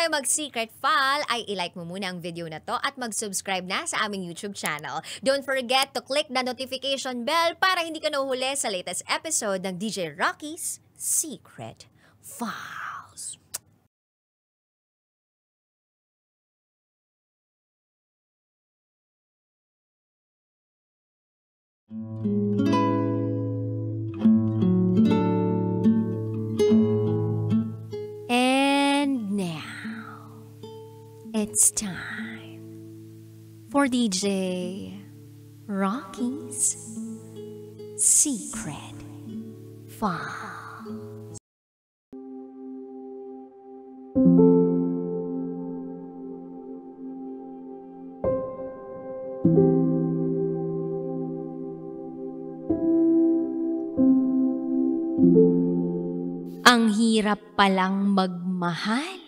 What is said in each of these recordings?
tayo mag-secret file, ay ilike mo muna ang video na to at mag-subscribe na sa aming YouTube channel. Don't forget to click the notification bell para hindi ka nahuhuli sa latest episode ng DJ Rocky's Secret Files. And now, it's time for DJ Rocky's Secret Files. Ang hirap palang magmahal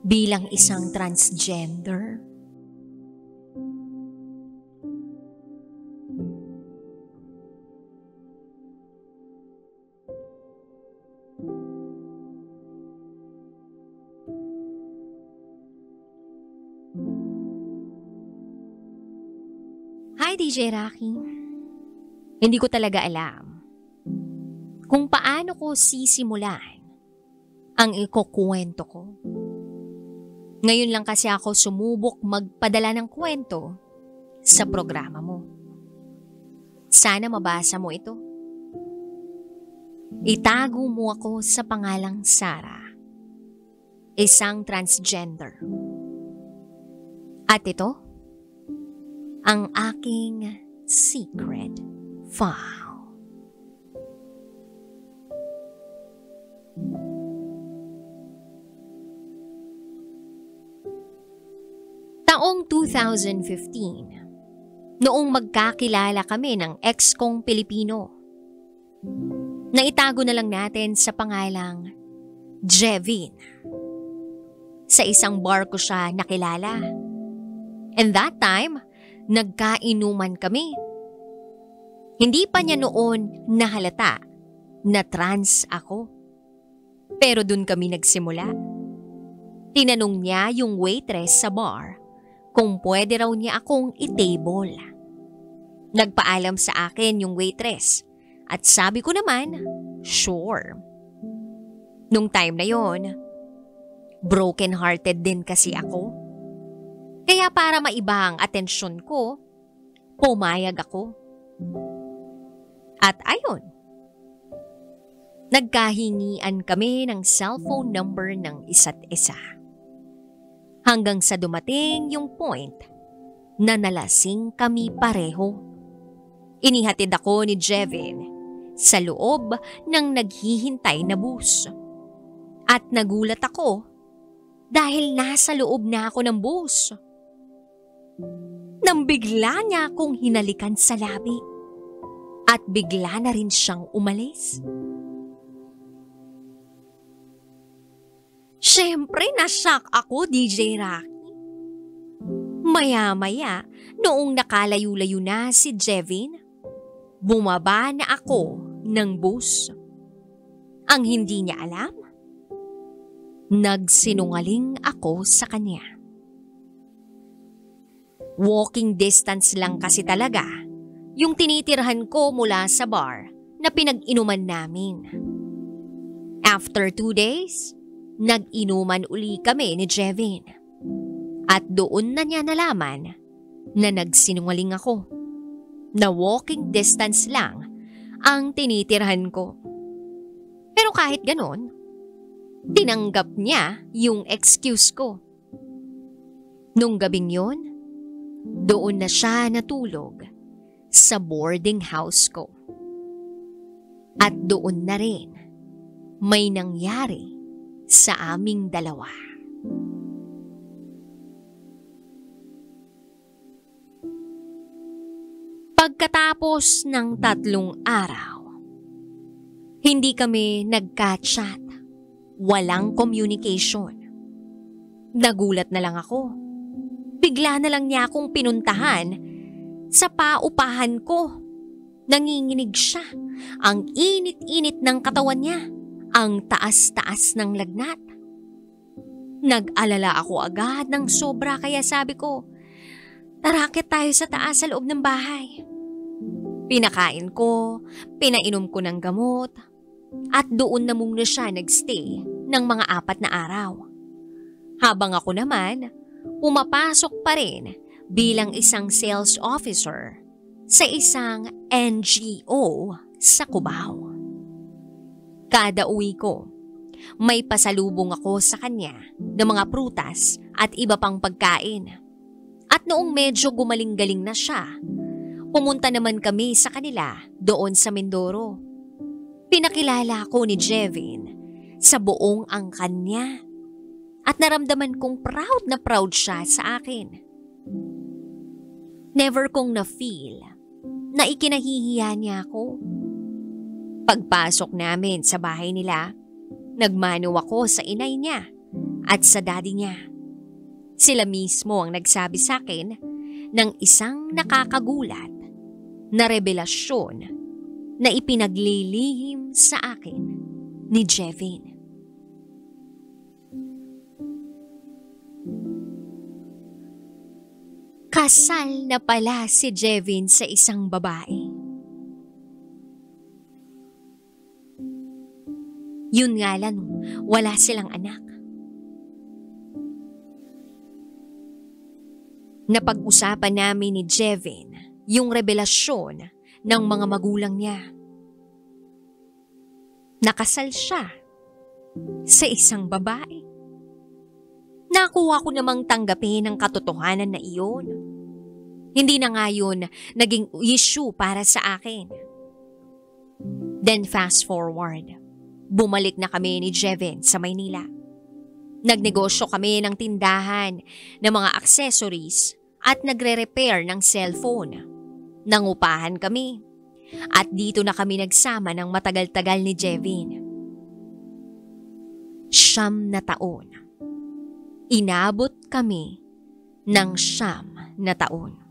bilang isang transgender. Hi DJ Rocky. Hindi ko talaga alam kung paano ko sisimulan ang ikukwento ko. Ngayon lang kasi ako sumubok magpadala ng kwento sa programa mo. Sana mabasa mo ito. Itago mo ako sa pangalang Sarah, isang transgender. At ito, ang aking secret file. Taong 2015, noong magkakilala kami ng ex kong Pilipino. Naitago na lang natin sa pangalang Jevin. Sa isang bar ko siya nakilala. And that time, nagkainuman kami. Hindi pa niya noon nahalata na trans ako. Pero dun kami nagsimula. Tinanong niya yung waitress sa bar kung pwede raw niya akong i-table. Nagpaalam sa akin yung waitress at sabi ko naman, sure. Nung time na yon, broken-hearted din kasi ako. Kaya para maiba ang atensyon ko, pumayag ako. At ayun, nagkahingian kami ng cellphone number ng isa't isa. Hanggang sa dumating yung point na nalasing kami pareho. Inihatid ako ni Jevin sa loob ng naghihintay na bus. At nagulat ako dahil nasa loob na ako ng bus. Nang bigla niya akong hinalikan sa labi at bigla na rin siyang umalis. Siyempre, nashock ako, DJ Rocky. Maya-maya, noong nakalayo-layo na si Jevin, bumaba na ako ng bus. Ang hindi niya alam, nagsinungaling ako sa kanya. Walking distance lang kasi talaga yung tinitirhan ko mula sa bar na pinag-inuman namin. After 2 days, nag-inuman uli kami ni Jevin. At doon na niya nalaman na nagsinungaling ako. Na walking distance lang ang tinitirhan ko. Pero kahit ganon, tinanggap niya yung excuse ko. Nung gabing yon, doon na siya natulog sa boarding house ko. At doon na rin may nangyari sa aming dalawa. Pagkatapos ng 3 araw, hindi kami nagka-chat. Walang communication. Nagulat na lang ako. Bigla na lang niya akong pinuntahan sa paupahan ko. Nanginginig siya. Ang init-init ng katawan niya. Ang taas-taas ng lagnat. Nag-alala ako agad ng sobra kaya sabi ko, tara akit tayo sa taas sa loob ng bahay. Pinakain ko, pinainom ko ng gamot, at doon na muna siya nagstay ng mga 4 na araw. Habang ako naman, pumapasok pa rin bilang isang sales officer sa isang NGO sa Cubao. Kada uwi ko, may pasalubong ako sa kanya ng mga prutas at iba pang pagkain. At noong medyo gumaling-galing na siya, pumunta naman kami sa kanila doon sa Mindoro. Pinakilala ko ni Jevin sa buong angkan niya at naramdaman kong proud na proud siya sa akin. Never kong na-feel na ikinahihiya niya ako. Pagpasok namin sa bahay nila, nagmano ako sa inay niya at sa daddy niya. Sila mismo ang nagsabi sa akin ng isang nakakagulat na revelasyon na ipinaglilihim sa akin ni Jevin. Kasal na pala si Jevin sa isang babae. Yun nga lang, wala silang anak. Napag-usapan namin ni Jevin yung revelasyon ng mga magulang niya. Nakasal siya sa isang babae. Nakuha ko namang tanggapin ang katotohanan na iyon. Hindi na nga yun naging issue para sa akin. Then fast forward, bumalik na kami ni Jevin sa Maynila. Nagnegosyo kami ng tindahan ng mga accessories at nagre-repair ng cellphone. Nangupahan kami at dito na kami nagsama ng matagal-tagal ni Jevin. 9 na taon. Inabot kami ng 9 na taon.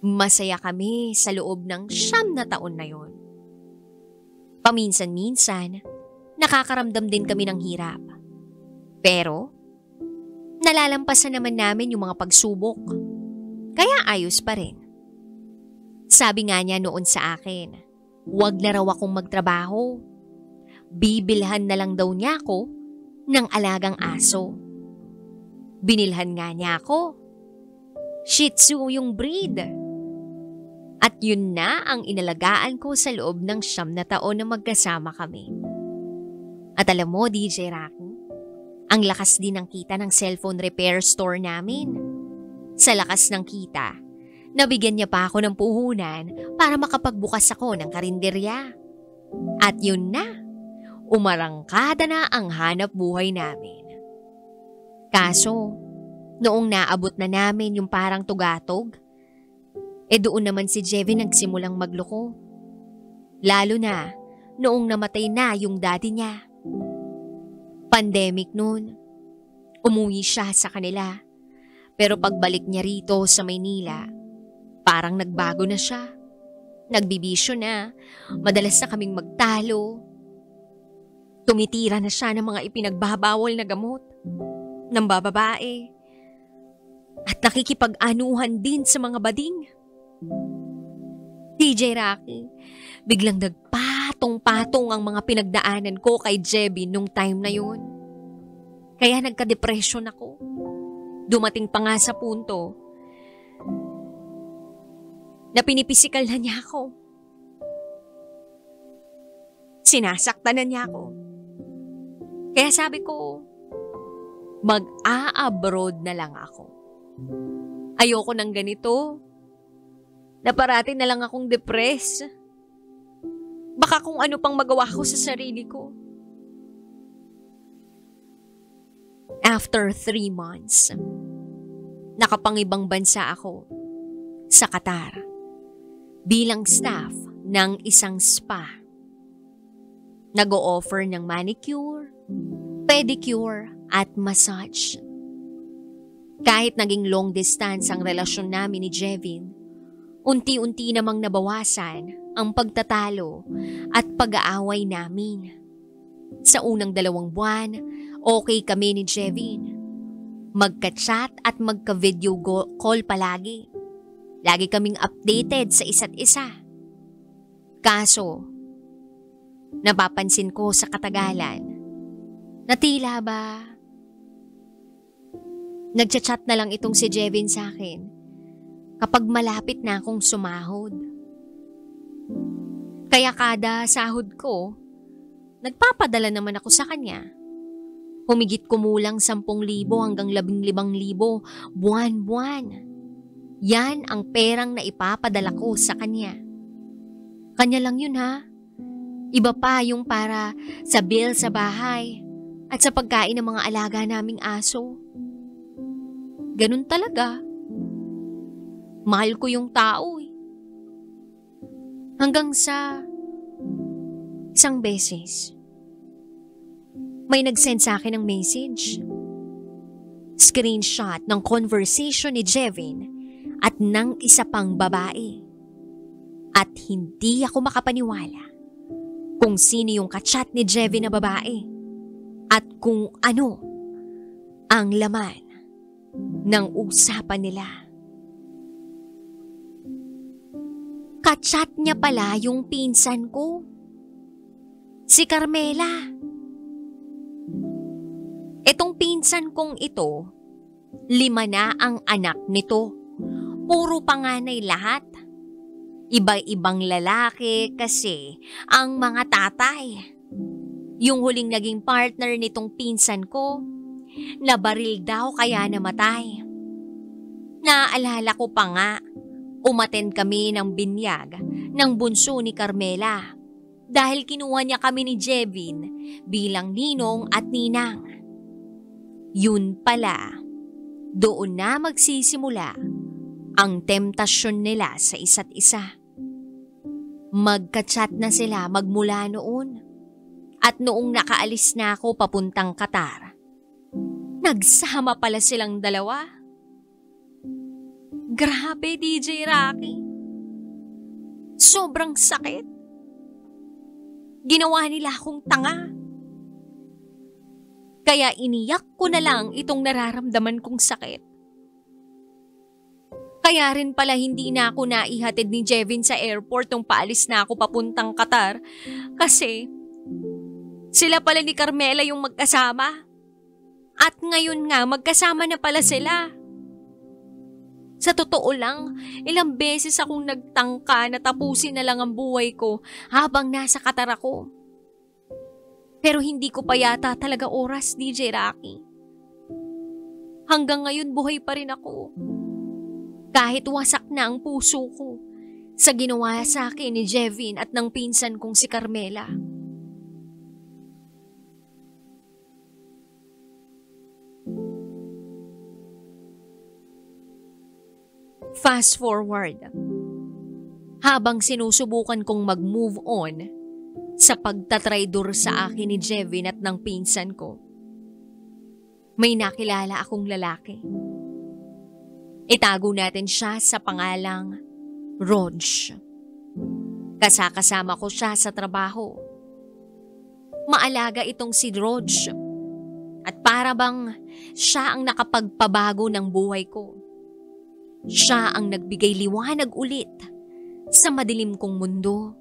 Masaya kami sa loob ng 9 na taon na yon. Paminsan-minsan, nakakaramdam din kami ng hirap. Pero, nalalampasan naman namin yung mga pagsubok. Kaya ayos pa rin. Sabi nga niya noon sa akin, huwag na raw akong magtrabaho. Bibilhan na lang daw niya ako ng alagang aso. Binilhan nga niya ako. Shih Tzu yung breed. At yun na ang inalagaan ko sa loob ng 9 na taon na magkasama kami. At alam mo, DJ Rocky, ang lakas din ng kita ng cellphone repair store namin. Sa lakas ng kita, nabigyan niya pa ako ng puhunan para makapagbukas ako ng karinderya. At yun na, umarangkada na ang hanap buhay namin. Kaso, noong naabot na namin yung parang tugatog, doon naman si Jevin nagsimulang magloko. Lalo na noong namatay na yung daddy niya. Pandemic noon, umuwi siya sa kanila. Pero pagbalik niya rito sa Maynila, parang nagbago na siya. Nagbibisyo na, madalas na kaming magtalo. Tumitira na siya ng mga ipinagbabawal na gamot ng bababae. At nakikipag-anuhan din sa mga bading. DJ Rocky, biglang nagpatong-patong ang mga pinagdaanan ko kay Jevin nung time na yun. Kaya nagka-depression ako. Dumating pa nga sa punto na pinipisikal na niya ako. Sinasaktan na niya ako. Kaya sabi ko, mag-a-abroad na lang ako. Ayoko ng ganito. Na parati na lang akong depressed. Baka kung ano pang magawa ko sa sarili ko. After 3 months, nakapangibang bansa ako sa Qatar bilang staff ng isang spa. Nag-o-offer ng manicure, pedicure at massage. Kahit naging long distance ang relasyon namin ni Jevin, unti-unti namang nabawasan ang pagtatalo at pag-aaway namin. Sa unang 2 buwan Okay kami ni Jevin. Magka-chat at magka-video call palagi. Lagi kaming updated sa isa't isa. Kaso, napapansin ko sa katagalan na tila ba nagchat-chat na lang itong si Jevin sa akin kapag malapit na akong sumahod. Kaya kada sahod ko, nagpapadala naman ako sa kanya. Humigit kumulang 10,000 hanggang 15,000 buwan-buwan. Yan ang perang na ipapadala ko sa kanya. Kanya lang yun ha. Iba pa yung para sa bill sa bahay at sa pagkain ng mga alaga naming aso. Ganun talaga. Mahal ko yung tao eh. Hanggang sa isang beses, may nag-send sa akin ng message. Screenshot ng conversation ni Jevin at ng isa pang babae. At hindi ako makapaniwala kung sino yung kachat ni Jevin na babae at kung ano ang laman ng usapan nila. Kachat niya pala yung pinsan ko, si Carmela. Itong pinsan kong ito, 5 na ang anak nito. Puro panganay lahat. Iba-ibang lalaki kasi ang mga tatay. Yung huling naging partner nitong pinsan ko, nabaril daw kaya namatay. Naaalala ko pa nga, umattend kami ng binyag ng bunso ni Carmela dahil kinuha niya kami ni Jevin bilang ninong at ninang. Yun pala, doon na magsisimula ang temptasyon nila sa isa't isa. Magka-chat na sila magmula noon. At noong nakaalis na ako papuntang Qatar, nagsama pala silang dalawa. Grabe, DJ Rocky. Sobrang sakit. Ginawa nila akong tanga. Kaya iniyak ko na lang itong nararamdaman kong sakit. Kaya rin pala hindi na ako naihatid ni Jevin sa airport nung paalis na ako papuntang Qatar. Kasi sila pala ni Carmela yung magkasama. At ngayon nga magkasama na pala sila. Sa totoo lang, ilang beses akong nagtangka na tapusin na lang ang buhay ko habang nasa Qatar ako. Pero hindi ko pa yata talaga oras, DJ Rocky. Hanggang ngayon buhay pa rin ako. Kahit wasak na ang puso ko sa ginawa sa akin ni Jevin at ng pinsan kong si Carmela. Fast forward. Habang sinusubukan kong mag-move on sa pagtatraidor sa akin ni Jevin at ng pinsan ko, may nakilala akong lalaki. Itago natin siya sa pangalang Rog. Kasama ko siya sa trabaho. Maalaga itong si Rog at para bang siya ang nakapagpabago ng buhay ko. Siya ang nagbigay liwanag ulit sa madilim kong mundo.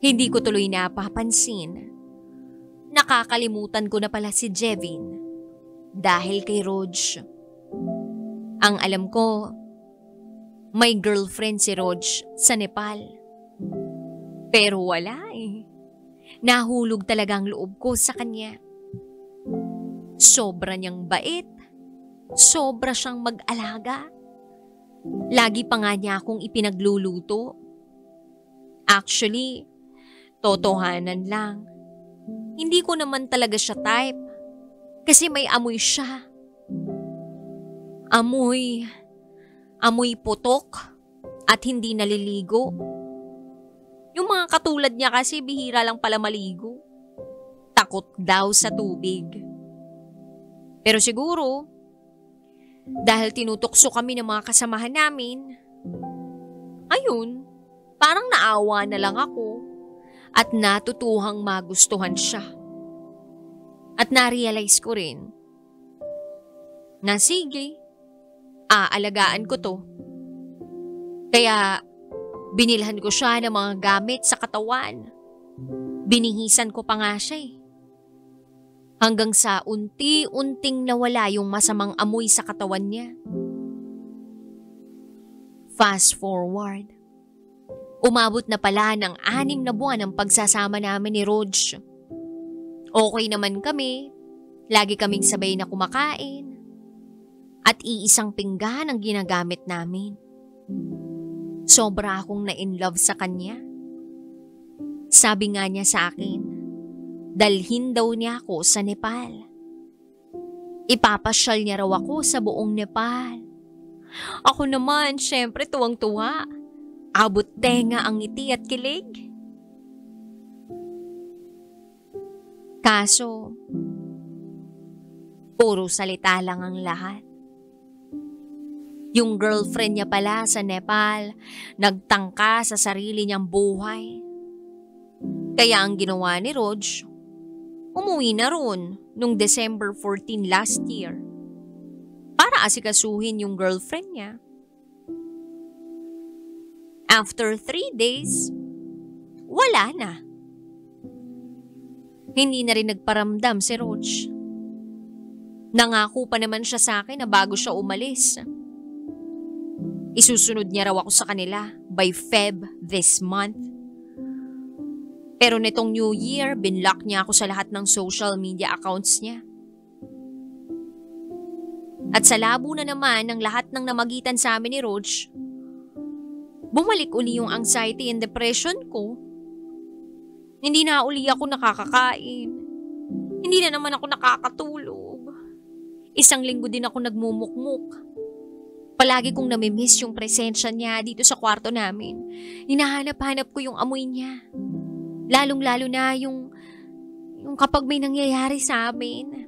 Hindi ko tuloy napapansin. Nakakalimutan ko na pala si Jevin dahil kay Rog. Ang alam ko, may girlfriend si Rog sa Nepal. Pero wala eh. Nahulog talaga ang loob ko sa kanya. Sobra niyang bait. Sobra siyang mag-alaga. Lagi pa nga niya akong ipinagluluto. Actually, totohanan lang. Hindi ko naman talaga siya type. Kasi may amoy siya. Amoy putok at hindi naliligo. Yung mga katulad niya kasi bihira lang pala maligo. Takot daw sa tubig. Pero siguro, dahil tinutokso kami ng mga kasamahan namin, ayun, parang naawa na lang ako at natutuhang magustuhan siya. At na-realize ko rin na sige, aalagaan ko to. Kaya binilhan ko siya ng mga gamit sa katawan. Binihisan ko pa nga siya eh. Hanggang sa unti-unting nawala yung masamang amoy sa katawan niya. Fast forward. Umabot na pala ng 6 na buwan ang pagsasama namin ni Rog. Okay naman kami. Lagi kaming sabay na kumakain. At iisang pinggan ang ginagamit namin. Sobra akong na-inlove sa kanya. Sabi nga niya sa akin, dalhin daw niya ako sa Nepal. Ipapasyal niya raw ako sa buong Nepal. Ako naman, syempre tuwang-tuwa. Abot tenga ang ngiti at kilig. Kaso, puro salita lang ang lahat. Yung girlfriend niya pala sa Nepal, nagtangka sa sarili niyang buhay. Kaya ang ginawa ni Rog, umuwi na ron nung December 14 last year para asikasuhin yung girlfriend niya. After 3 days, wala na. Hindi na rin nagparamdam si Rog. Nangako pa naman siya sa akin na bago siya umalis, isusunod niya raw ako sa kanila by Feb this month. Pero nitong New Year, binlock niya ako sa lahat ng social media accounts niya. At sa labo na naman ng lahat ng namagitan sa amin ni Rog, bumalik uli yung anxiety and depression ko. Hindi na uli ako nakakakain. Hindi na naman ako nakakatulog. 1 linggo din ako nagmumukmuk. Palagi kong namimiss yung presensya niya dito sa kwarto namin. Hinahanap-hanap ko yung amoy niya. Lalong-lalo na yung kapag may nangyayari sa amin.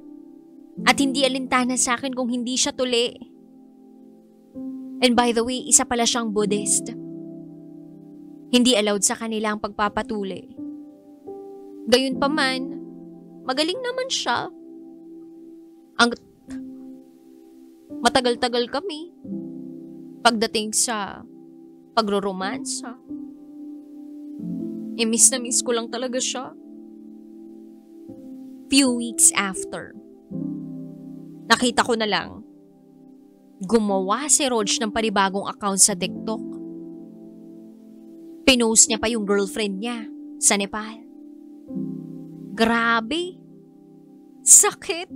At hindi alintana sa akin kung hindi siya tuli. And by the way, isa pala siyang Buddhist. Hindi allowed sa kanila ang pagpapatuli. Gayunpaman, magaling naman siya. Matagal-tagal kami. Pagdating sa pagroromansa, miss na miss ko lang talaga siya. Few weeks after, nakita ko na lang, gumawa si Rog ng panibagong account sa TikTok. Pinost niya pa yung girlfriend niya sa Nepal. Grabe. Sakit.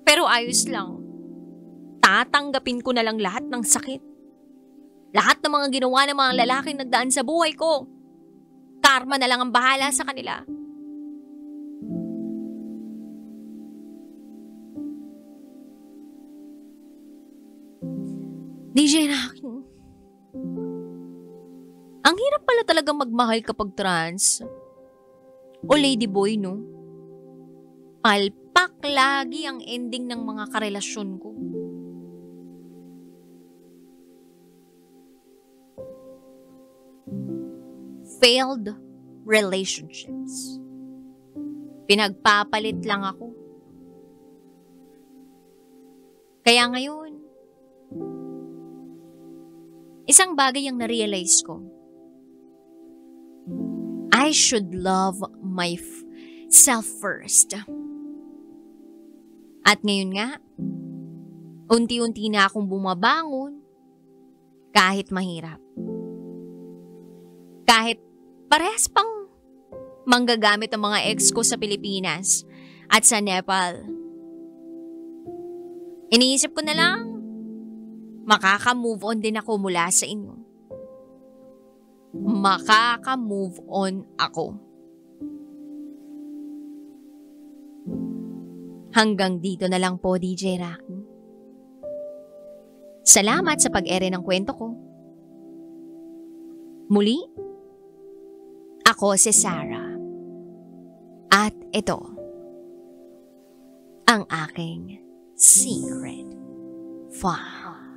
Pero ayos lang. Tatanggapin ko na lang lahat ng sakit. Lahat ng mga ginawa ng mga lalaking nagdaan sa buhay ko. Karma na lang ang bahala sa kanila. DJ Rocky, ang hirap pala talagang magmahal kapag trans. O ladyboy, no? Palpak lagi ang ending ng mga karelasyon ko. Failed relationships. Pinagpapalit lang ako. Kaya ngayon, isang bagay ang na-realize ko. I should love myself first. At ngayon nga, unti-unti na akong bumabangon kahit mahirap. Kahit parehas pang manggagamit ang mga ex ko sa Pilipinas at sa Nepal. Iniisip ko na lang, makaka-move on din ako mula sa inyo. Makaka-move on ako. Hanggang dito na lang po, DJ Rocky. Salamat sa pag-ere ng kwento ko. Muli, ako si Sarah. At ito, ang aking secret file.